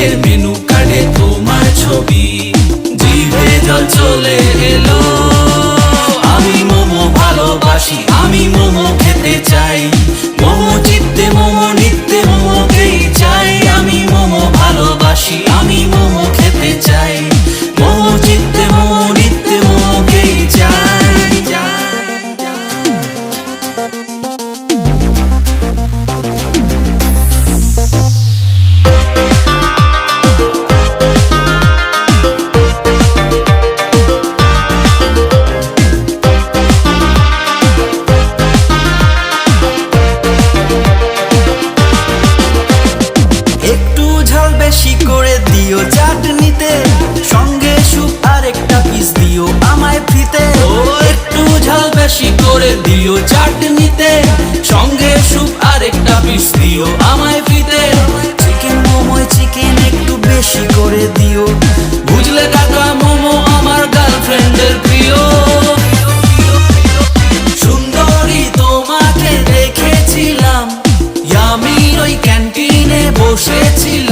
আজকের মেনু কার্ডে তোমার ছবি, জিভে জল চলে এলো। আমি মোমো ভালোবাসি, আমি মোমো খেতে চাই, মোমো চিত্তে মোমো নিত্যে মোমোকেই চাই। আমি মোমো ভালোবাসি, আমি মোমো খেতে চাই, মোমো চিত্তে মোমো নিত্যে মোমোকেই চাই। একটু ঝাল বেশি করে দিও চাটনিতে, সঙ্গে স্যুপ আর একটা পিস দিও আমায় ফ্রিতে। একটু ঝাল বেশি করে দিও চাটনিতে, সঙ্গে স্যুপ আর একটা পিস দিও আমায় ফ্রিতে। চিকেন মোমোয় চিকেন একটু বেশি করে দিও, বুঝলে কাকা মোমো আমার গার্লফ্রেন্ডের প্রিয়। সুন্দরী তোমাকে দেখেছিলাম, ইয়ামির ওই ক্যান্টিনে বসেছিল।